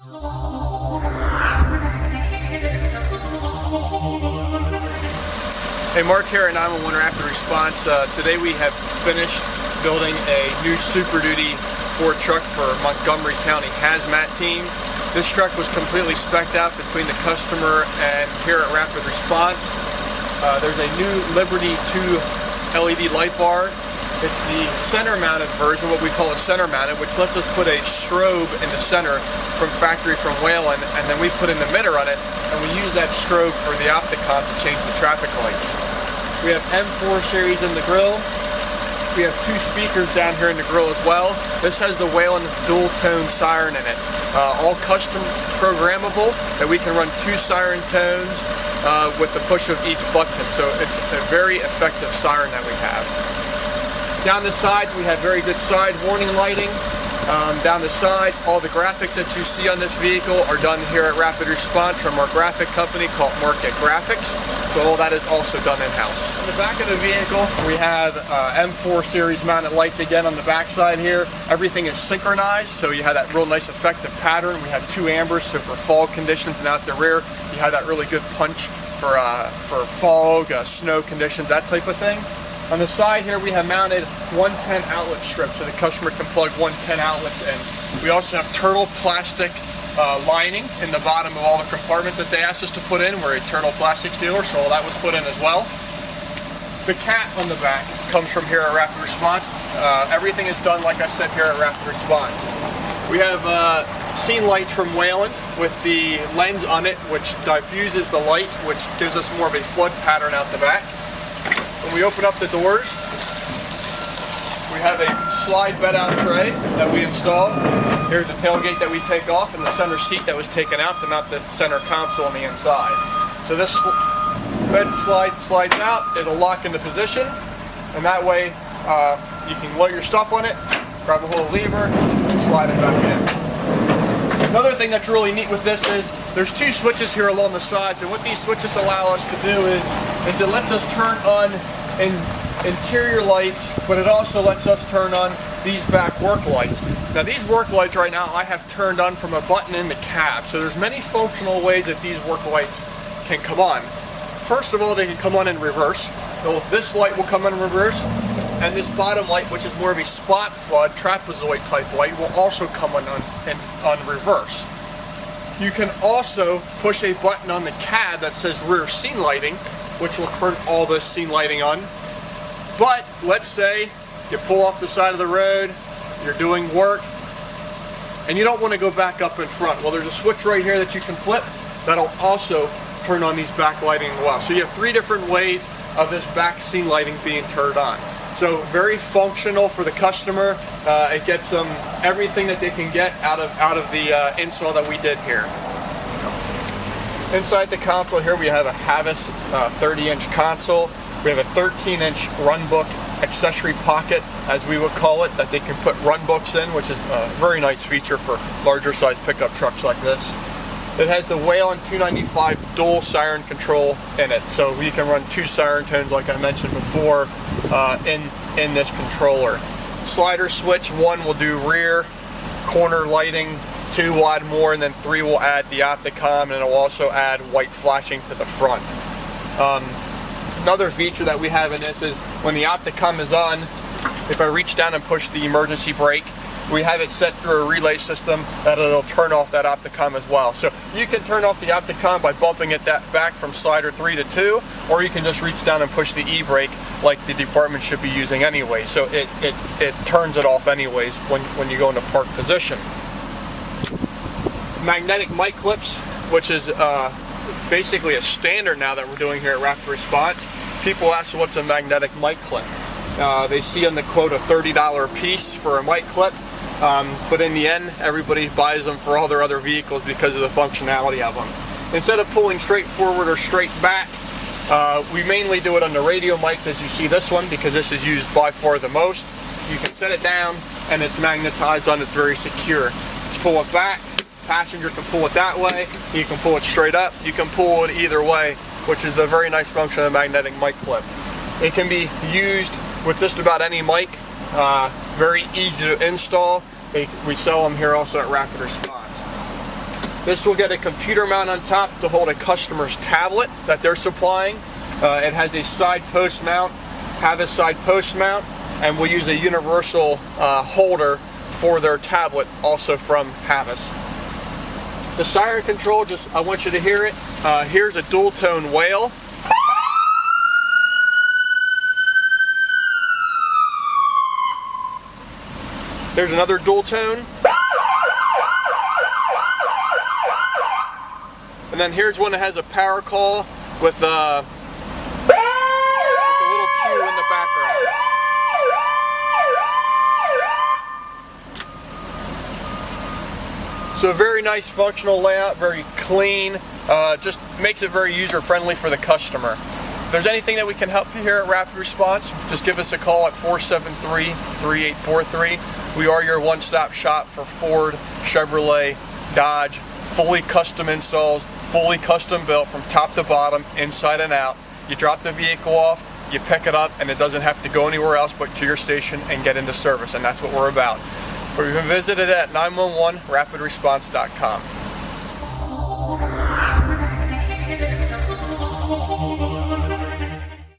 Hey, Mark here, and 911 Rapid Response. Today we have finished building a new Super Duty Ford truck for Montgomery County Hazmat team. This truck was completely spec'd out between the customer and here at Rapid Response. There's a new Liberty 2 LED light bar. It's the center-mounted version, what we call a center-mounted, which lets us put a strobe in the center from factory from Whalen, and then we put an emitter on it, and we use that strobe for the Opticom to change the traffic lights. We have M4 series in the grill. We have 2 speakers down here in the grill as well. This has the Whalen dual-tone siren in it. All custom programmable, that we can run 2 siren tones with the push of each button. So it's a very effective siren that we have. Down the sides, we have very good side warning lighting. Down the side, all the graphics that you see on this vehicle are done here at Rapid Response from our graphic company called Market Graphics. So all that is also done in-house. On the back of the vehicle, we have M4 series mounted lights again on the back side here. Everything is synchronized, so you have that real nice effective pattern. We have 2 ambers, so for fog conditions, and out the rear, you have that really good punch for fog, snow conditions, that type of thing. On the side here, we have mounted 110 outlet strips, so the customer can plug 110 outlets in. We also have turtle plastic lining in the bottom of all the compartments that they asked us to put in. We're a turtle plastic dealer, so all that was put in as well. The cat on the back comes from here at Rapid Response. Everything is done, like I said, here at Rapid Response. We have scene lights from Whalen with the lens on it, which diffuses the light, which gives us more of a flood pattern out the back. When we open up the doors, we have a slide bed out tray that we installed. Here's the tailgate that we take off and the center seat that was taken out to mount the center console on the inside. So this bed slides out, it'll lock into position, and that way you can load your stuff on it, grab a hold of the lever, and slide it back in. Another thing that's really neat with this is there's 2 switches here along the sides, and what these switches allow us to do is it lets us turn on interior lights, but it also lets us turn on these back work lights. Now these work lights right now I have turned on from a button in the cab, so there's many functional ways that these work lights can come on. First of all, they can come on in reverse. So this light will come on in reverse, and this bottom light, which is more of a spot flood, trapezoid type light, will also come on reverse. You can also push a button on the cab that says rear scene lighting, which will turn all this scene lighting on. But let's say you pull off the side of the road, you're doing work, and you don't want to go back up in front. Well, there's a switch right here that you can flip that'll also turn on these back lighting as well. So you have 3 different ways of this back scene lighting being turned on. So very functional for the customer. It gets them everything that they can get out of the install that we did here. Inside the console here we have a Havas 30-inch console. We have a 13-inch run book accessory pocket, as we would call it, that they can put run books in, which is a very nice feature for larger size pickup trucks like this. It has the Whalen 295 dual siren control in it, so we can run 2 siren tones, like I mentioned before, in this controller. Slider switch, 1 will do rear, corner lighting, 2 will add more, and then 3 will add the Opticom, and it will also add white flashing to the front. Another feature that we have in this is when the Opticom is on, if I reach down and push the emergency brake, we have it set through a relay system that it'll turn off that Opticom as well. So you can turn off the Opticom by bumping it back from slider 3 to 2, or you can just reach down and push the e-brake like the department should be using anyway. So it turns it off anyways when you go into park position. Magnetic mic clips, which is basically a standard now that we're doing here at Rapid Response. People ask what's a magnetic mic clip. They see on the quote a $30 a piece for a mic clip. But in the end, everybody buys them for all their other vehicles because of the functionality of them. Instead of pulling straight forward or straight back, we mainly do it on the radio mics, as you see this one, because this is used by far the most. You can set it down and it's magnetized on, it's very secure. Pull it back, passenger can pull it that way, you can pull it straight up, you can pull it either way, which is the very nice function of a magnetic mic clip. It can be used with just about any mic, very easy to install. We sell them here also at Rapid Response. This will get a computer mount on top to hold a customer's tablet that they're supplying. It has a side post mount, have a side post mount, and we'll use a universal holder for their tablet, also from Havas. The siren control, I want you to hear it. Here's a dual tone wail. There's another dual tone. And then here's one that has a power call with a little cue in the background. So a very nice functional layout, very clean, just makes it very user-friendly for the customer. If there's anything that we can help you here at Rapid Response, just give us a call at 473-3843. We are your one-stop shop for Ford, Chevrolet, Dodge, fully custom installs, fully custom built from top to bottom, inside and out. You drop the vehicle off, you pick it up, and it doesn't have to go anywhere else but to your station and get into service, and that's what we're about. Or you can visit it at 911rapidresponse.com.